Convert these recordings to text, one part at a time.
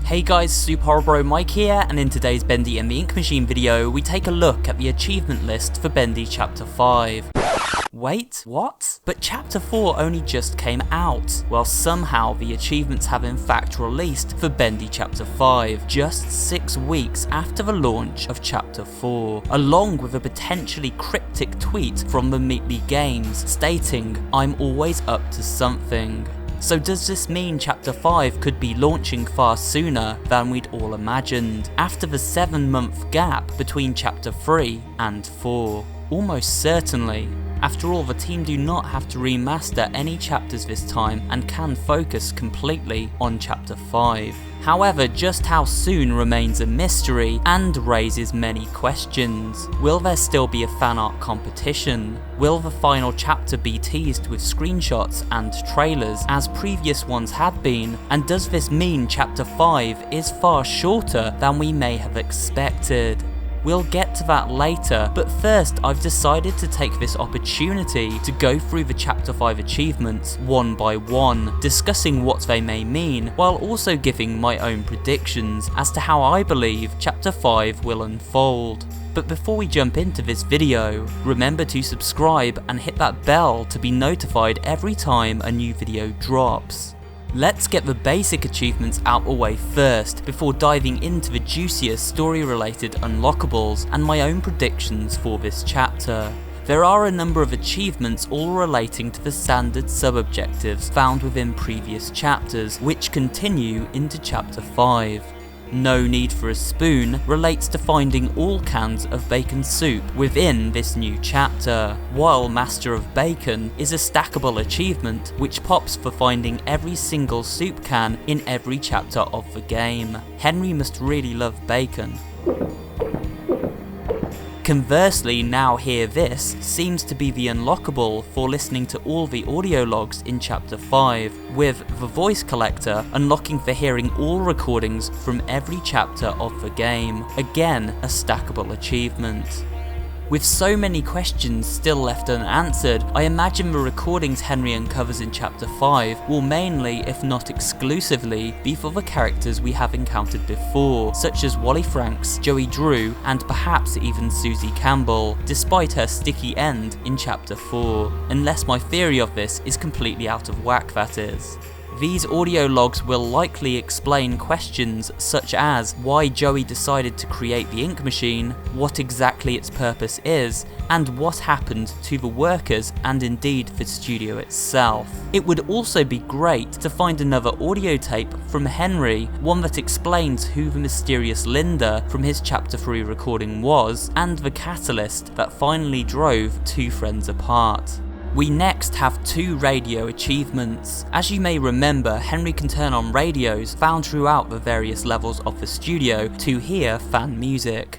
Hey guys, SuperHorrorBro Mike here, and in today's Bendy and the Ink Machine video, we take a look at the achievement list for Bendy Chapter 5. Wait, what? But Chapter 4 only just came out. Well, somehow the achievements have in fact released for Bendy Chapter 5, just 6 weeks after the launch of Chapter 4, along with a potentially cryptic tweet from the Meatly Games stating, "I'm always up to something." So does this mean Chapter 5 could be launching far sooner than we'd all imagined, after the 7-month gap between Chapter 3 and 4? Almost certainly. After all, the team do not have to remaster any chapters this time and can focus completely on Chapter 5. However, just how soon remains a mystery and raises many questions. Will there still be a fan art competition? Will the final chapter be teased with screenshots and trailers as previous ones had been? And does this mean Chapter 5 is far shorter than we may have expected? We'll get to that later, but first I've decided to take this opportunity to go through the Chapter 5 achievements one by one, discussing what they may mean, while also giving my own predictions as to how I believe Chapter 5 will unfold. But before we jump into this video, remember to subscribe and hit that bell to be notified every time a new video drops. Let's get the basic achievements out the way first, before diving into the juicier story-related unlockables and my own predictions for this chapter. There are a number of achievements all relating to the standard sub-objectives found within previous chapters, which continue into Chapter 5. No Need for a Spoon relates to finding all cans of bacon soup within this new chapter, while Master of Bacon is a stackable achievement which pops for finding every single soup can in every chapter of the game. Henry must really love bacon. Conversely, Now Hear This seems to be the unlockable for listening to all the audio logs in Chapter 5, with the Voice Collector unlocking for hearing all recordings from every chapter of the game. Again, a stackable achievement. With so many questions still left unanswered, I imagine the recordings Henry uncovers in Chapter 5 will mainly, if not exclusively, be for the characters we have encountered before, such as Wally Franks, Joey Drew, and perhaps even Susie Campbell, despite her sticky end in Chapter 4, unless my theory of this is completely out of whack, that is. These audio logs will likely explain questions such as why Joey decided to create the ink machine, what exactly its purpose is, and what happened to the workers and indeed the studio itself. It would also be great to find another audio tape from Henry, one that explains who the mysterious Linda from his Chapter 3 recording was, and the catalyst that finally drove two friends apart. We next have 2 radio achievements. As you may remember, Henry can turn on radios found throughout the various levels of the studio to hear fan music.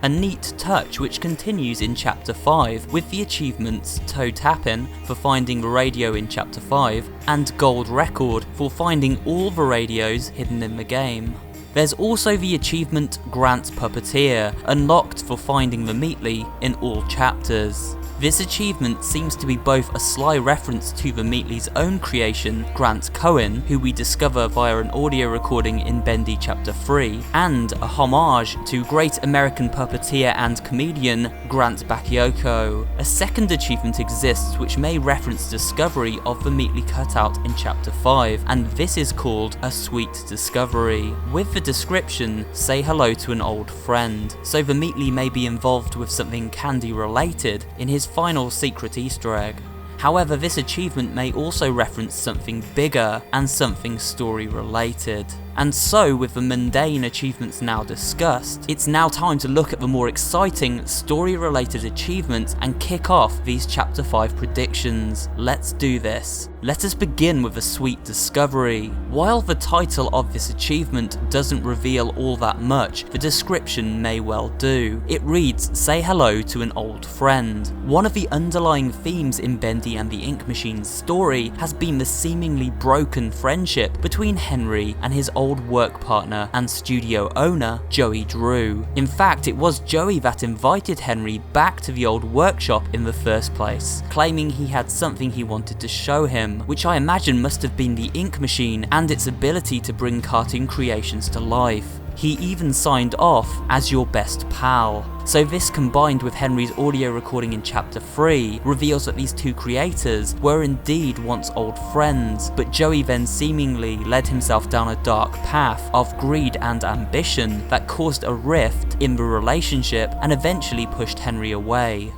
A neat touch which continues in Chapter 5 with the achievements Toe Tappin' for finding the radio in Chapter 5 and Gold Record for finding all the radios hidden in the game. There's also the achievement Grant's Puppeteer, unlocked for finding the Meatly in all chapters. This achievement seems to be both a sly reference to the Meatly's own creation, Grant Cohen, who we discover via an audio recording in Bendy Chapter 3, and a homage to great American puppeteer and comedian Grant Bakayoko. A second achievement exists which may reference discovery of the Meatly cutout in Chapter 5, and this is called A Sweet Discovery. With the description, say hello to an old friend, so the Meatly may be involved with something candy related in his final secret Easter egg. However, this achievement may also reference something bigger and something story related. And so, with the mundane achievements now discussed, it's now time to look at the more exciting story-related achievements and kick off these Chapter 5 predictions. Let's do this. Let us begin with A Sweet Discovery. While the title of this achievement doesn't reveal all that much, the description may well do. It reads, "Say hello to an old friend." One of the underlying themes in Bendy and the Ink Machine's story has been the seemingly broken friendship between Henry and his old old work partner and studio owner, Joey Drew. In fact, it was Joey that invited Henry back to the old workshop in the first place, claiming he had something he wanted to show him, which I imagine must have been the ink machine and its ability to bring cartoon creations to life. He even signed off as your best pal. So this, combined with Henry's audio recording in Chapter 3, reveals that these two creators were indeed once old friends, but Joey then seemingly led himself down a dark path of greed and ambition that caused a rift in the relationship and eventually pushed Henry away.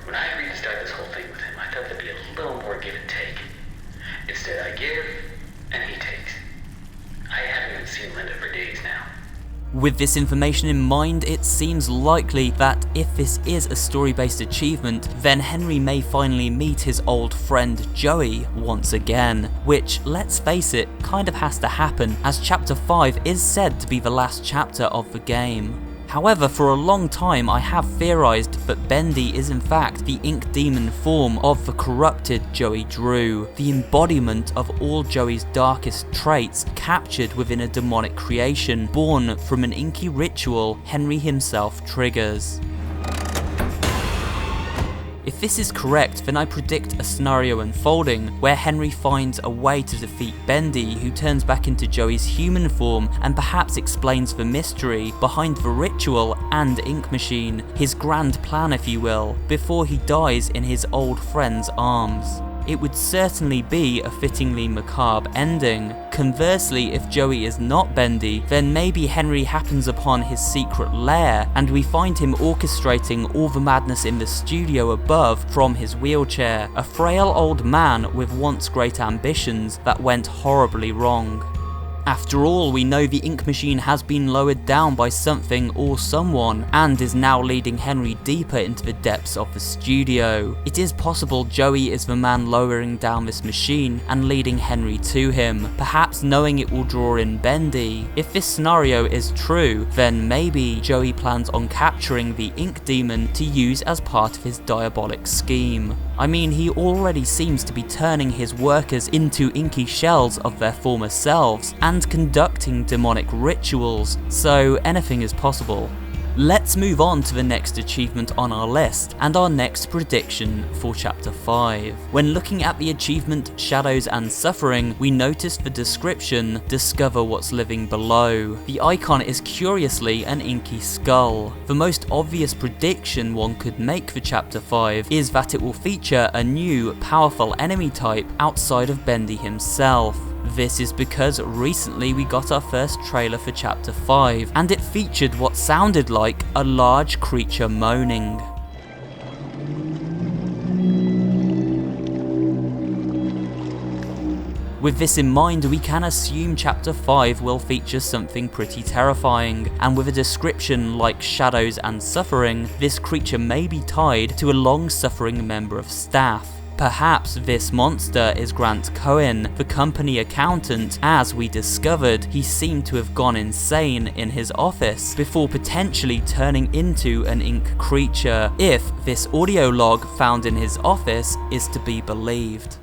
When I agreed to start this whole thing with him, I thought there'd be a little more give and take. Instead, I give, and he takes. I haven't even seen Linda for days now. With this information in mind, it seems likely that if this is a story-based achievement, then Henry may finally meet his old friend Joey once again, which, let's face it, kind of has to happen, as Chapter 5 is said to be the last chapter of the game. However, for a long time I have theorized that Bendy is in fact the ink demon form of the corrupted Joey Drew, the embodiment of all Joey's darkest traits captured within a demonic creation born from an inky ritual Henry himself triggers. If this is correct, then I predict a scenario unfolding where Henry finds a way to defeat Bendy, who turns back into Joey's human form and perhaps explains the mystery behind the ritual and ink machine, his grand plan if you will, before he dies in his old friend's arms. It would certainly be a fittingly macabre ending. Conversely, if Joey is not Bendy, then maybe Henry happens upon his secret lair and we find him orchestrating all the madness in the studio above from his wheelchair, a frail old man with once great ambitions that went horribly wrong. After all, we know the ink machine has been lowered down by something or someone, and is now leading Henry deeper into the depths of the studio. It is possible Joey is the man lowering down this machine and leading Henry to him, perhaps knowing it will draw in Bendy. If this scenario is true, then maybe Joey plans on capturing the ink demon to use as part of his diabolic scheme. I mean, he already seems to be turning his workers into inky shells of their former selves, and conducting demonic rituals, so anything is possible. Let's move on to the next achievement on our list, and our next prediction for Chapter 5. When looking at the achievement Shadows and Suffering, we noticed the description, Discover What's Living Below. The icon is curiously an inky skull. The most obvious prediction one could make for Chapter 5 is that it will feature a new, powerful enemy type outside of Bendy himself. This is because recently we got our first trailer for Chapter 5, and it featured what sounded like a large creature moaning. With this in mind, we can assume Chapter 5 will feature something pretty terrifying, and with a description like Shadows and Suffering, this creature may be tied to a long-suffering member of staff. Perhaps this monster is Grant Cohen, the company accountant, as we discovered he seemed to have gone insane in his office before potentially turning into an ink creature, if this audio log found in his office is to be believed.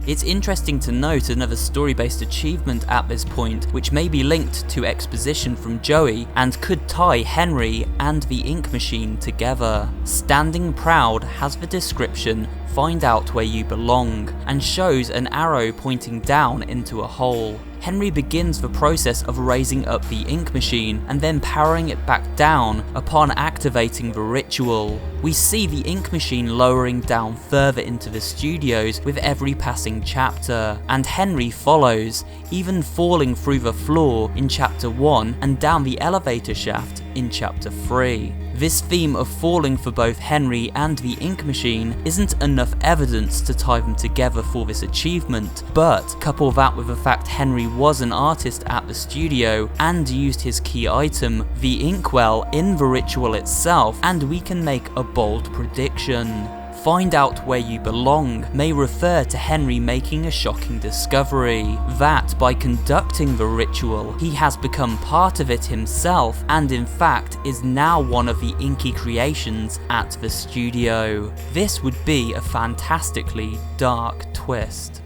It's interesting to note another story-based achievement at this point, which may be linked to exposition from Joey and could tie Henry and the ink machine together. Standing Proud has the description, Find out where you belong, and shows an arrow pointing down into a hole. Henry begins the process of raising up the ink machine and then powering it back down upon activating the ritual. We see the ink machine lowering down further into the studios with every passing chapter, and Henry follows, even falling through the floor in Chapter 1 and down the elevator shaft in Chapter 3. This theme of falling for both Henry and the ink machine isn't enough evidence to tie them together for this achievement, but couple that with the fact Henry was an artist at the studio and used his key item, the inkwell, in the ritual itself, and we can make a bold prediction. Find out where you belong may refer to Henry making a shocking discovery, that by conducting the ritual, he has become part of it himself and in fact is now one of the inky creations at the studio. This would be a fantastically dark twist.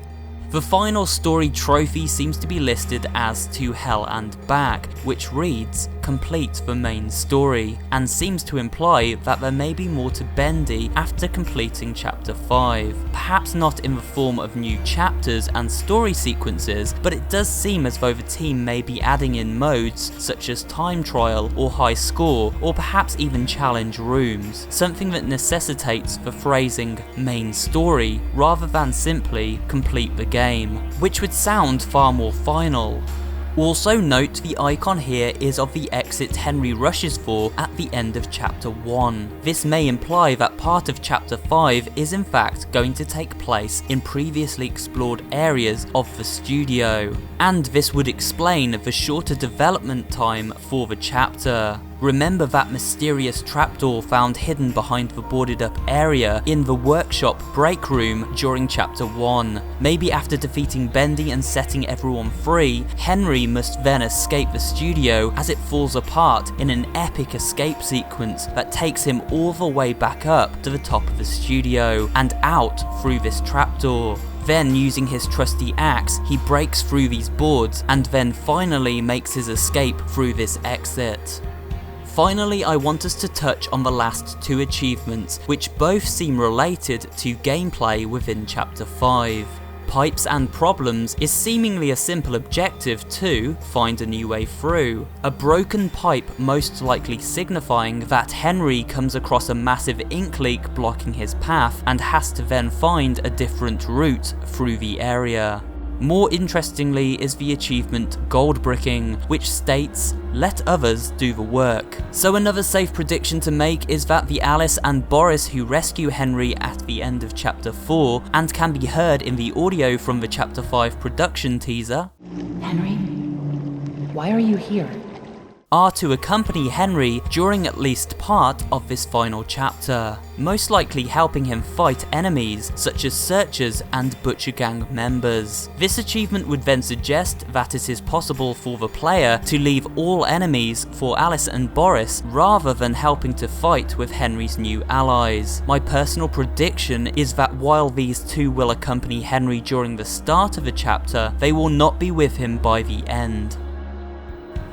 The final story trophy seems to be listed as To Hell and Back, which reads, complete the main story, and seems to imply that there may be more to Bendy after completing Chapter 5. Perhaps not in the form of new chapters and story sequences, but it does seem as though the team may be adding in modes such as time trial or high score, or perhaps even challenge rooms, something that necessitates the phrasing main story rather than simply complete the game, which would sound far more final. Also note the icon here is of the exit Henry rushes for at the end of Chapter 1. This may imply that part of Chapter 5 is in fact going to take place in previously explored areas of the studio, and this would explain the shorter development time for the chapter. Remember that mysterious trapdoor found hidden behind the boarded up area in the workshop break room during Chapter 1. Maybe after defeating Bendy and setting everyone free, Henry must then escape the studio as it falls apart in an epic escape sequence that takes him all the way back up to the top of the studio and out through this trapdoor. Then, using his trusty axe, he breaks through these boards and then finally makes his escape through this exit. Finally, I want us to touch on the last two achievements, which both seem related to gameplay within Chapter 5. Pipes and Problems is seemingly a simple objective to find a new way through. A broken pipe most likely signifying that Henry comes across a massive ink leak blocking his path and has to then find a different route through the area. More interestingly is the achievement Gold Bricking, which states, let others do the work. So another safe prediction to make is that the Alice and Boris who rescue Henry at the end of Chapter 4, and can be heard in the audio from the Chapter 5 production teaser, Henry, why are you here? Are to accompany Henry during at least part of this final chapter, most likely helping him fight enemies such as searchers and Butcher Gang members. This achievement would then suggest that it is possible for the player to leave all enemies for Alice and Boris rather than helping to fight with Henry's new allies. My personal prediction is that while these two will accompany Henry during the start of the chapter, they will not be with him by the end.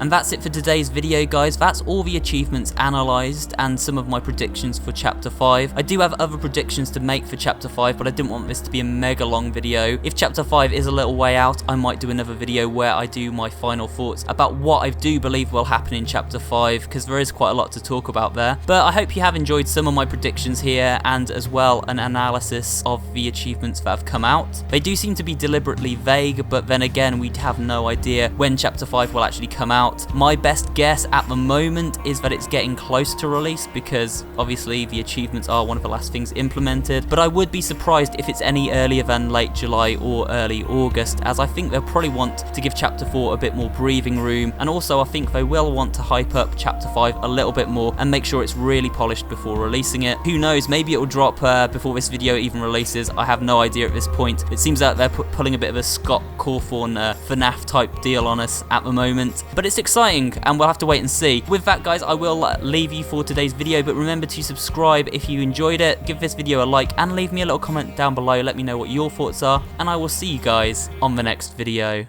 And that's it for today's video, guys. That's all the achievements analysed and some of my predictions for Chapter 5. I do have other predictions to make for Chapter 5, but I didn't want this to be a mega long video. If Chapter 5 is a little way out, I might do another video where I do my final thoughts about what I do believe will happen in Chapter 5, because there is quite a lot to talk about there. But I hope you have enjoyed some of my predictions here, and as well an analysis of the achievements that have come out. They do seem to be deliberately vague, but then again, we have no idea when Chapter 5 will actually come out. My best guess at the moment is that it's getting close to release, because obviously the achievements are one of the last things implemented, but I would be surprised if it's any earlier than late July or early August, as I think they'll probably want to give Chapter 4 a bit more breathing room, and also I think they will want to hype up Chapter 5 a little bit more and make sure it's really polished before releasing it. Who knows, maybe it will drop before this video even releases. I have no idea at this point. It seems like they're pulling a bit of a Scott Cawthorne FNAF type deal on us at the moment, but it's exciting and we'll have to wait and see. With that, guys, I will leave you for today's video, but remember to subscribe if you enjoyed it, give this video a like, and leave me a little comment down below. Let me know what your thoughts are, and I will see you guys on the next video.